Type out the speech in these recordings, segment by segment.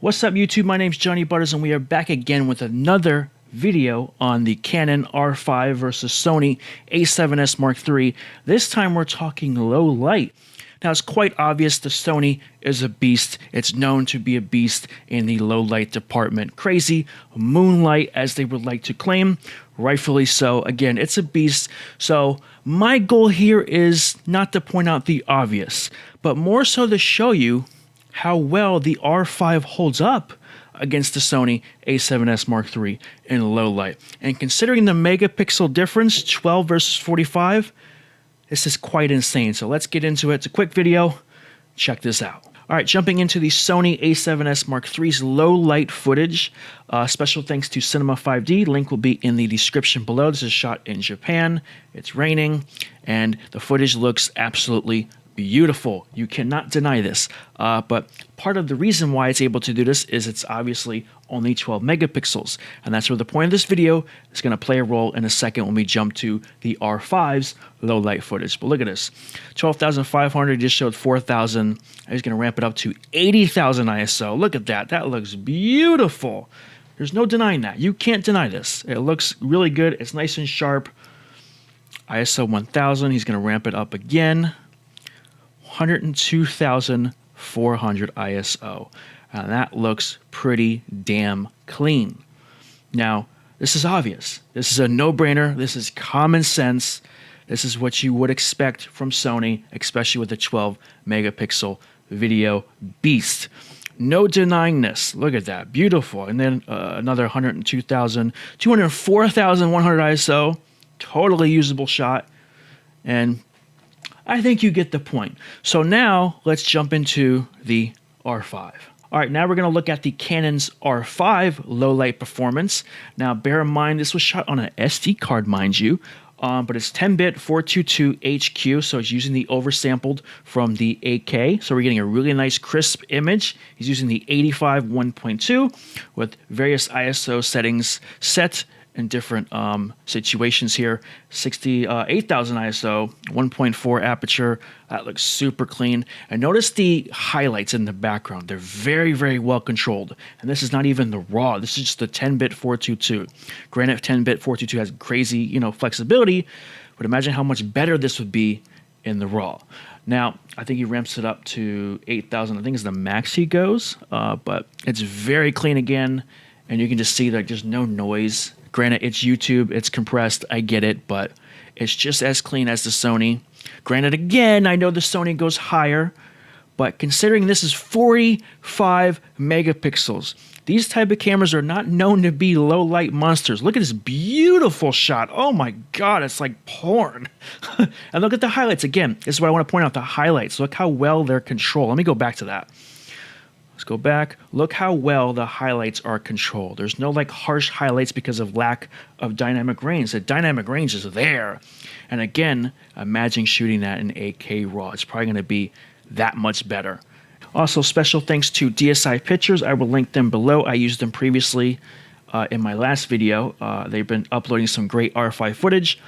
What's up YouTube? My name's Johnny Butters and we are back again with another video on the Canon R5 versus Sony A7s Mark III. This time we're talking low light. Now it's quite obvious the Sony is a beast. It's known to be a beast in the low light department. Crazy moonlight as they would like to claim, rightfully so. Again, it's a beast. So my goal here is not to point out the obvious, but more so to show you how well the R5 holds up against the Sony A7s Mark III in low light. And considering the megapixel difference, 12 versus 45, this is quite insane. So let's get into it. It's a quick video. Check this out. All right, jumping into the Sony A7s Mark III's low light footage. Special thanks to Cinema 5D. Link will be in the description below. This is shot in Japan. It's raining, and the footage looks absolutely beautiful. You cannot deny this. But part of the reason why it's able to do this is it's obviously only 12 megapixels. And that's where the point of this video is going to play a role in a second when we jump to the R5's low light footage. But look at this. 12,500 just showed 4,000. He's going to ramp it up to 80,000 ISO. Look at that. That looks beautiful. There's no denying that. You can't deny this. It looks really good. It's nice and sharp. ISO 1000. He's going to ramp it up again. 102,400 ISO. And that looks pretty damn clean. Now, this is obvious. This is a no-brainer. This is common sense. This is what you would expect from Sony, especially with the 12 megapixel video beast. No denying this. Look at that. Beautiful. And then another 102,000, 204,100 ISO. Totally usable shot. And I think you get the point. So now let's jump into the R5. All right, now we're going to look at the Canon's R5 low light performance. Now bear in mind this was shot on an SD card, mind you, but it's 10-bit 422 HQ, so it's using the oversampled from the 8K. So we're getting a really nice crisp image. He's using the 85 1.2 with various ISO settings set in different situations here. 68,000 ISO, 1.4 aperture. That looks super clean. And notice the highlights in the background. They're very, very well controlled. And this is not even the RAW. This is just the 10-bit 422. Granted, 10-bit 422 has crazy, flexibility, but imagine how much better this would be in the RAW. Now, I think he ramps it up to 8,000. I think is the max he goes, but it's very clean again. And you can just see that there's no noise. Granted, it's YouTube, it's compressed, I get it, but it's just as clean as the Sony. Granted, again, I know the Sony goes higher, but considering this is 45 megapixels, these type of cameras are not known to be low light monsters. Look at this beautiful shot. Oh my God, it's like porn. And look at the highlights. Again, this is what I want to point out, the highlights. Look how well they're controlled. Let me go back to that. Let's go back. Look how well the highlights are controlled. There's no like harsh highlights because of lack of dynamic range. The dynamic range is there. And again, imagine shooting that in 8K RAW. It's probably going to be that much better. Also, special thanks to DSI Pictures. I will link them below. I used them previously in my last video. They've been uploading some great R5 footage.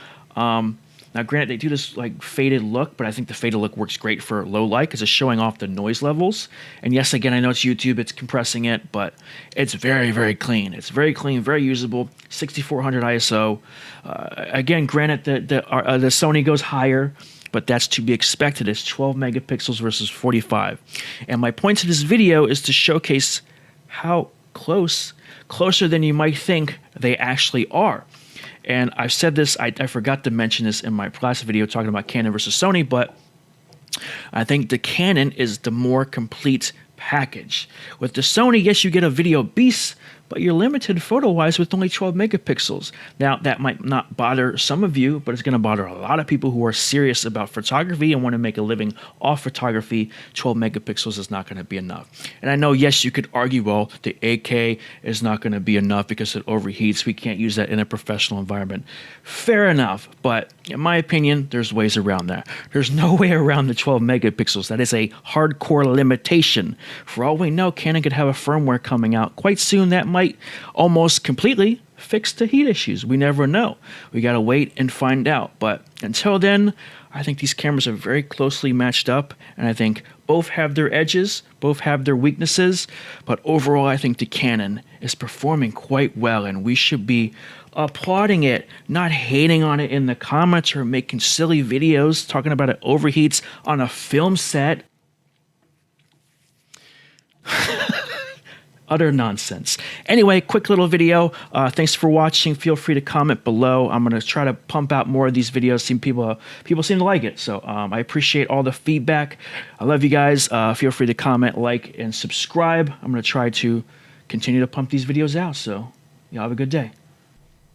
Now, granted, they do this like faded look, but I think the faded look works great for low light because it's showing off the noise levels. And yes, again, I know it's YouTube, it's compressing it, but it's very, very clean. It's very clean, very usable, 6400 ISO. Again, granted, the Sony goes higher, but that's to be expected. It's 12 megapixels versus 45. And my point to this video is to showcase how closer than you might think they actually are. And I've said this, I forgot to mention this in my last video talking about Canon versus Sony, but I think the Canon is the more complete package. With the Sony, yes, you get a video beast, but you're limited photo-wise with only 12 megapixels. Now, that might not bother some of you, but it's going to bother a lot of people who are serious about photography and want to make a living off photography. 12 megapixels is not going to be enough. And I know, yes, you could argue, well, the 8K is not going to be enough because it overheats. We can't use that in a professional environment. Fair enough, but in my opinion, there's ways around that. There's no way around the 12 megapixels. That is a hardcore limitation. For all we know, Canon could have a firmware coming out quite soon that might almost completely fix the heat issues. We never know. We got to wait and find out. But until then, I think these cameras are very closely matched up, and I think both have their edges, both have their weaknesses, but overall I think the Canon is performing quite well, and we should be applauding it, not hating on it in the comments or making silly videos talking about it overheats on a film set. Utter nonsense. Anyway, quick little video. Thanks for watching. Feel free to comment below. I'm going to try to pump out more of these videos. People seem to like it. So I appreciate all the feedback. I love you guys. Feel free to comment, like, and subscribe. I'm going to try to continue to pump these videos out. So y'all have a good day.